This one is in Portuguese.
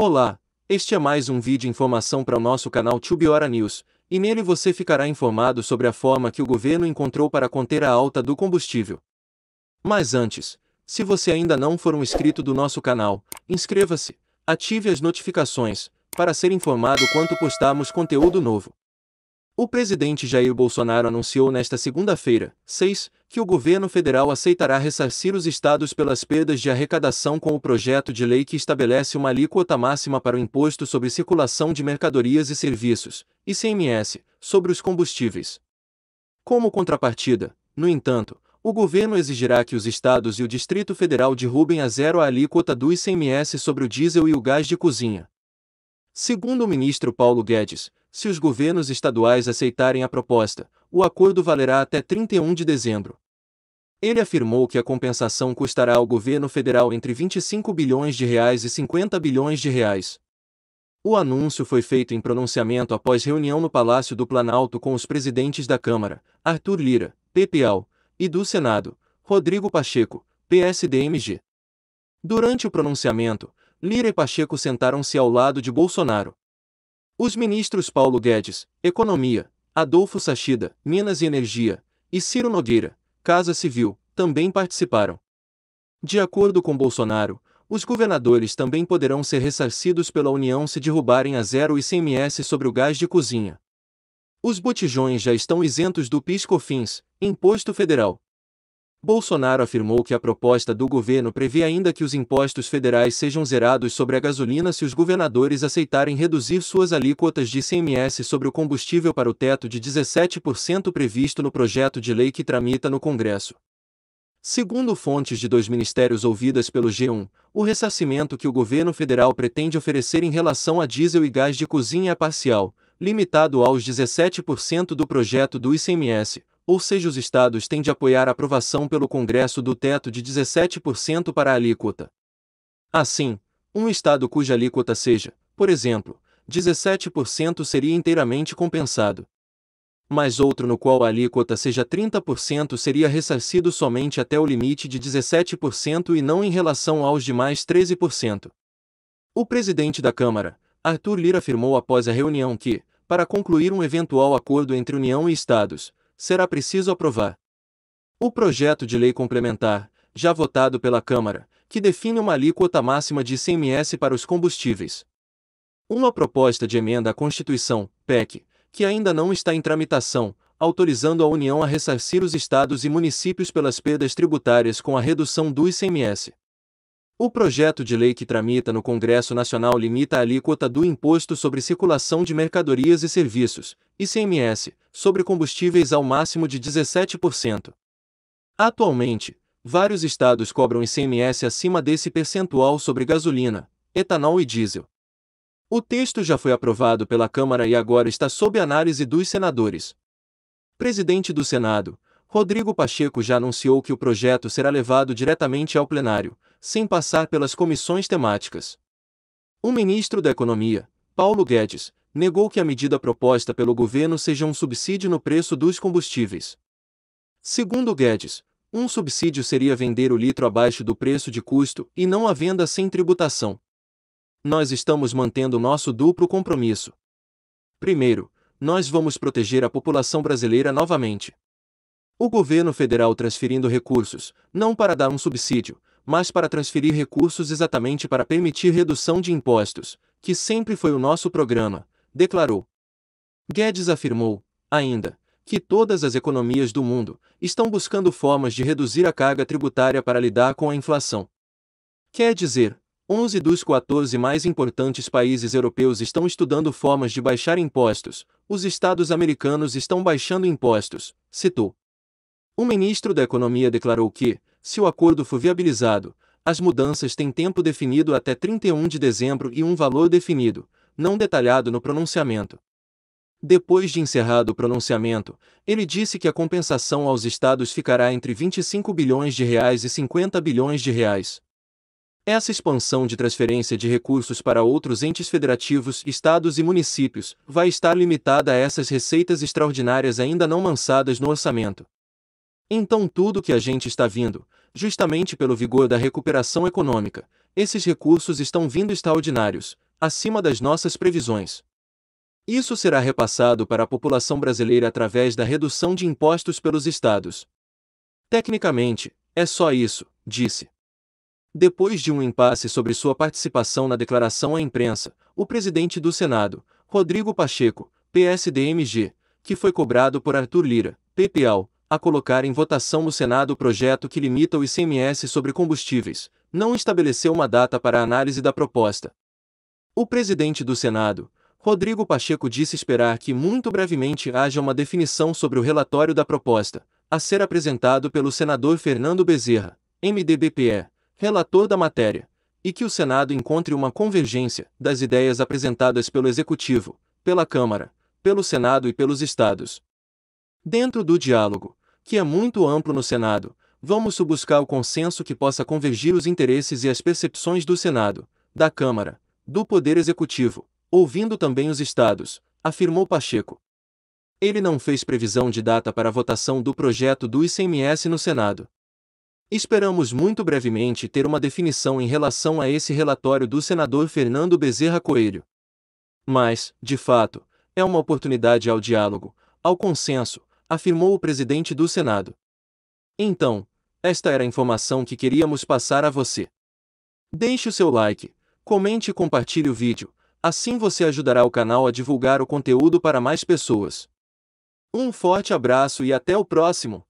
Olá, este é mais um vídeo informação para o nosso canal Tubiora News, e nele você ficará informado sobre a forma que o governo encontrou para conter a alta do combustível. Mas antes, se você ainda não for um inscrito do nosso canal, inscreva-se, ative as notificações, para ser informado quando postarmos conteúdo novo. O presidente Jair Bolsonaro anunciou nesta segunda-feira, 6, que o governo federal aceitará ressarcir os estados pelas perdas de arrecadação com o projeto de lei que estabelece uma alíquota máxima para o Imposto sobre Circulação de Mercadorias e Serviços, ICMS, sobre os combustíveis. Como contrapartida, no entanto, o governo exigirá que os estados e o Distrito Federal derrubem a zero a alíquota do ICMS sobre o diesel e o gás de cozinha. Segundo o ministro Paulo Guedes, se os governos estaduais aceitarem a proposta, o acordo valerá até 31 de dezembro. Ele afirmou que a compensação custará ao governo federal entre 25 bilhões de reais e 50 bilhões de reais. O anúncio foi feito em pronunciamento após reunião no Palácio do Planalto com os presidentes da Câmara, Arthur Lira, PPAL, e do Senado, Rodrigo Pacheco, PSDMG. Durante o pronunciamento, Lira e Pacheco sentaram-se ao lado de Bolsonaro. Os ministros Paulo Guedes, Economia, Adolfo Sachida, Minas e Energia, e Ciro Nogueira, Casa Civil, também participaram. De acordo com Bolsonaro, os governadores também poderão ser ressarcidos pela União se derrubarem a zero o ICMS sobre o gás de cozinha. Os botijões já estão isentos do PIS/COFINS, Imposto Federal. Bolsonaro afirmou que a proposta do governo prevê ainda que os impostos federais sejam zerados sobre a gasolina se os governadores aceitarem reduzir suas alíquotas de ICMS sobre o combustível para o teto de 17% previsto no projeto de lei que tramita no Congresso. Segundo fontes de dois ministérios ouvidas pelo G1, o ressarcimento que o governo federal pretende oferecer em relação a diesel e gás de cozinha é parcial, limitado aos 17% do projeto do ICMS. Ou seja, os estados têm de apoiar a aprovação pelo Congresso do teto de 17% para a alíquota. Assim, um estado cuja alíquota seja, por exemplo, 17% seria inteiramente compensado. Mas outro no qual a alíquota seja 30% seria ressarcido somente até o limite de 17% e não em relação aos demais 13%. O presidente da Câmara, Arthur Lira, afirmou após a reunião que, para concluir um eventual acordo entre União e estados, será preciso aprovar o projeto de lei complementar, já votado pela Câmara, que define uma alíquota máxima de ICMS para os combustíveis. Uma proposta de emenda à Constituição, PEC, que ainda não está em tramitação, autorizando a União a ressarcir os estados e municípios pelas perdas tributárias com a redução do ICMS. O projeto de lei que tramita no Congresso Nacional limita a alíquota do Imposto sobre Circulação de Mercadorias e Serviços, ICMS, sobre combustíveis ao máximo de 17%. Atualmente, vários estados cobram ICMS acima desse percentual sobre gasolina, etanol e diesel. O texto já foi aprovado pela Câmara e agora está sob análise dos senadores. Presidente do Senado, Rodrigo Pacheco, já anunciou que o projeto será levado diretamente ao plenário, sem passar pelas comissões temáticas. O ministro da Economia, Paulo Guedes, negou que a medida proposta pelo governo seja um subsídio no preço dos combustíveis. Segundo Guedes, um subsídio seria vender o litro abaixo do preço de custo e não a venda sem tributação. Nós estamos mantendo nosso duplo compromisso. Primeiro, nós vamos proteger a população brasileira novamente. O governo federal transferindo recursos, não para dar um subsídio, mas para transferir recursos exatamente para permitir redução de impostos, que sempre foi o nosso programa, declarou. Guedes afirmou, ainda, que todas as economias do mundo estão buscando formas de reduzir a carga tributária para lidar com a inflação. Quer dizer, 11 dos 14 mais importantes países europeus estão estudando formas de baixar impostos, os estados americanos estão baixando impostos, citou. O ministro da Economia declarou que, se o acordo for viabilizado, as mudanças têm tempo definido até 31 de dezembro e um valor definido, não detalhado no pronunciamento. Depois de encerrado o pronunciamento, ele disse que a compensação aos estados ficará entre 25 bilhões de reais e 50 bilhões de reais. Essa expansão de transferência de recursos para outros entes federativos, estados e municípios, vai estar limitada a essas receitas extraordinárias ainda não lançadas no orçamento. Então tudo que a gente está vindo, justamente pelo vigor da recuperação econômica, esses recursos estão vindo extraordinários, acima das nossas previsões. Isso será repassado para a população brasileira através da redução de impostos pelos estados. Tecnicamente, é só isso, disse. Depois de um impasse sobre sua participação na declaração à imprensa, o presidente do Senado, Rodrigo Pacheco, PSDMG, que foi cobrado por Arthur Lira, PPAL, a colocar em votação no Senado o projeto que limita o ICMS sobre combustíveis, não estabeleceu uma data para a análise da proposta. O presidente do Senado, Rodrigo Pacheco, disse esperar que muito brevemente haja uma definição sobre o relatório da proposta, a ser apresentado pelo senador Fernando Bezerra, MDB-PE, relator da matéria, e que o Senado encontre uma convergência das ideias apresentadas pelo Executivo, pela Câmara, pelo Senado e pelos Estados. Dentro do diálogo, que é muito amplo no Senado, vamos buscar o consenso que possa convergir os interesses e as percepções do Senado, da Câmara, do Poder Executivo, ouvindo também os Estados, afirmou Pacheco. Ele não fez previsão de data para a votação do projeto do ICMS no Senado. Esperamos muito brevemente ter uma definição em relação a esse relatório do senador Fernando Bezerra Coelho. Mas, de fato, é uma oportunidade ao diálogo, ao consenso, afirmou o presidente do Senado. Então, esta era a informação que queríamos passar a você. Deixe o seu like, comente e compartilhe o vídeo, assim você ajudará o canal a divulgar o conteúdo para mais pessoas. Um forte abraço e até o próximo!